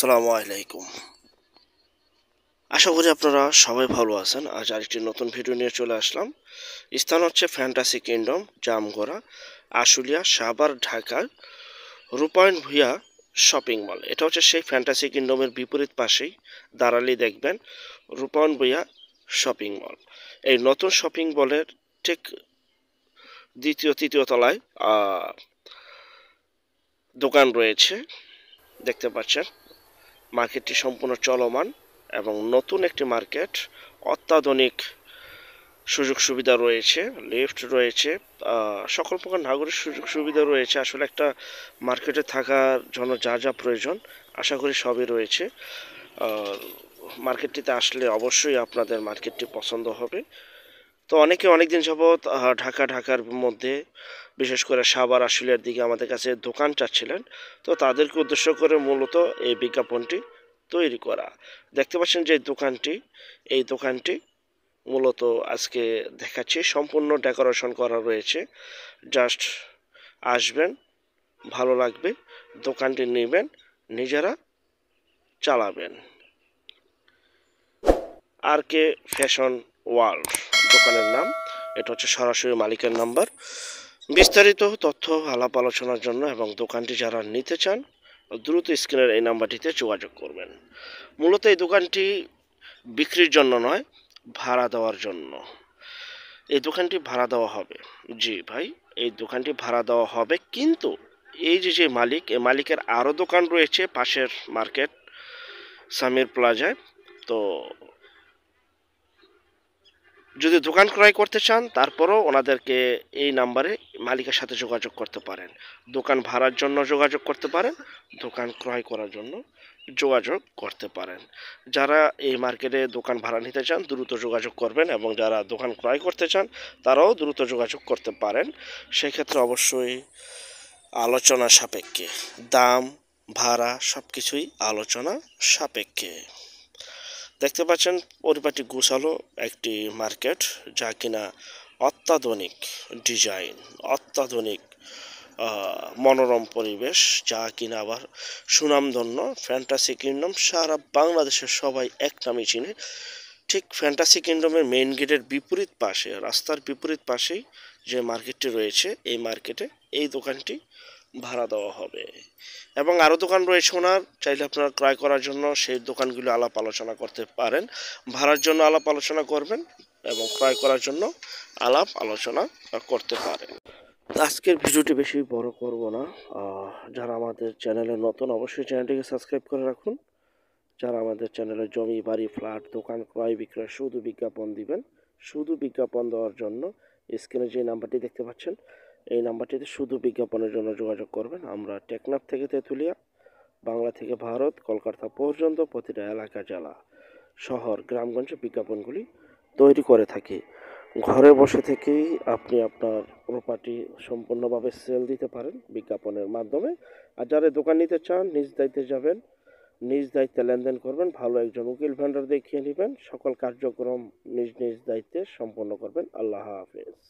আসসালামু আলাইকুম। আশা করি আপনারা সবাই ভালো আছেন। আজ আরেকটি নতুন ভিডিও নিয়ে চলে আসলাম। স্থান হচ্ছে ফ্যান্টাসি কিংডম, জামগড়া, আশুলিয়া, সাভার, ঢাকার রূপায়ণ ভূঁইয়া শপিং মল। এটা হচ্ছে সেই ফ্যান্টাসি কিংডমের বিপরীত পাশেই দাঁড়ালেই দেখবেন রূপায়ণ ভূঁইয়া শপিং মল। এই নতুন শপিং মলের ঠিক দ্বিতীয় তৃতীয় তলায় দোকান রয়েছে, দেখতে পাচ্ছেন। মার্কেটটি সম্পূর্ণ চলমান এবং নতুন একটি মার্কেট। অত্যাধুনিক সুযোগ সুবিধা রয়েছে, লিফট রয়েছে, সকল প্রকার নাগরিক সুযোগ সুবিধা রয়েছে। আসলে একটা মার্কেটে থাকার জন্য যা যা প্রয়োজন আশা করি সবই রয়েছে। মার্কেটটিতে আসলে অবশ্যই আপনাদের মার্কেটটি পছন্দ হবে। তো অনেকে অনেকদিন যাবৎ ঢাকার মধ্যে বিশেষ করে সাভার আশুলিয়ার দিকে আমাদের কাছে দোকান চাচ্ছিলেন। তো তাদেরকে উদ্দেশ্য করে মূলত এই বিজ্ঞাপনটি তৈরি করা। দেখতে পাচ্ছেন যে এই দোকানটি মূলত আজকে দেখাচ্ছি, সম্পূর্ণ ডেকোরেশন করা রয়েছে। জাস্ট আসবেন, ভালো লাগবে, দোকানটি নেবেন, নিজেরা চালাবেন। আর কে ফ্যাশন ওয়ার্ল্ড দোকানের নাম। এটা হচ্ছে সরাসরি মালিকের নাম্বার। বিস্তারিত তথ্য আলাপ আলোচনার জন্য এবং দোকানটি যারা নিতে চান দ্রুত স্ক্রিনের এই নাম্বারটিতে যোগাযোগ করবেন। মূলত এই দোকানটি বিক্রির জন্য নয়, ভাড়া দেওয়ার জন্য। এই দোকানটি ভাড়া দেওয়া হবে। জি ভাই, এই দোকানটি ভাড়া দেওয়া হবে, কিন্তু এই যে মালিক, এই মালিকের আরও দোকান রয়েছে পাশের মার্কেট সামির প্লাজায়। তো যদি দোকান ক্রয় করতে চান তারপরও ওনাদেরকে এই নাম্বারে মালিকের সাথে যোগাযোগ করতে পারেন। দোকান ভাড়ার জন্য যোগাযোগ করতে পারেন, দোকান ক্রয় করার জন্য যোগাযোগ করতে পারেন। যারা এই মার্কেটে দোকান ভাড়া নিতে চান দ্রুত যোগাযোগ করবেন, এবং যারা দোকান ক্রয় করতে চান তারাও দ্রুত যোগাযোগ করতে পারেন। সেক্ষেত্রে অবশ্যই আলোচনা সাপেক্ষে, দাম ভাড়া সব কিছুই আলোচনা সাপেক্ষে। দেখতে পাচ্ছেন পরিপাটি গোছালো একটি মার্কেট, যা কিনা অত্যাধুনিক ডিজাইন, অত্যাধুনিক মনোরম পরিবেশ, যা কিনা আবার সুনামধন্য। ফ্যান্টাসি কিংডম সারা বাংলাদেশের সবাই এক নামে চিনে। ঠিক ফ্যান্টাসি কিংডমের মেইন গেটের বিপরীত পাশে, রাস্তার বিপরীত পাশেই যে মার্কেটটি রয়েছে, এই মার্কেটে এই দোকানটি ভাড়া দেওয়া হবে। এবং আরও দোকান রয়েছে ওনার, চাইলে আপনারা ক্রয় করার জন্য সেই দোকানগুলো আলাপ আলোচনা করতে পারেন। ভাড়ার জন্য আলাপ আলোচনা করবেন এবং ক্রয় করার জন্য আলাপ আলোচনা করতে পারেন। আজকের ভিডিওটি বেশি বড় করব না। যারা আমাদের চ্যানেলে নতুন অবশ্যই চ্যানেলটিকে সাবস্ক্রাইব করে রাখুন। যারা আমাদের চ্যানেলে জমি বাড়ি ফ্ল্যাট দোকান ক্রয় বিক্রয় শুধু বিজ্ঞাপন দিবেন, শুধু বিজ্ঞাপন দেওয়ার জন্য স্ক্রিনে যে নাম্বারটি দেখতে পাচ্ছেন এই নাম্বারটিতে শুধু বিজ্ঞাপনের জন্য যোগাযোগ করবেন। আমরা টেকনাফ থেকে তেঁতুলিয়া, বাংলা থেকে ভারত, কলকাতা পর্যন্ত প্রতিটা এলাকা জেলা শহর গ্রামগঞ্জে বিজ্ঞাপনগুলি তৈরি করে থাকি। ঘরে বসে থেকেই আপনি আপনার প্রপার্টি সম্পূর্ণভাবে সেল দিতে পারেন বিজ্ঞাপনের মাধ্যমে। আর যারা দোকান নিতে চান নিজ দায়িত্বে যাবেন, নিজ দায়িত্বে লেনদেন করবেন, ভালো একজন উকিল ভেন্ডার দেখিয়ে নেবেন, সকল কার্যক্রম নিজ নিজ দায়িত্বে সম্পন্ন করবেন। আল্লাহ হাফেজ।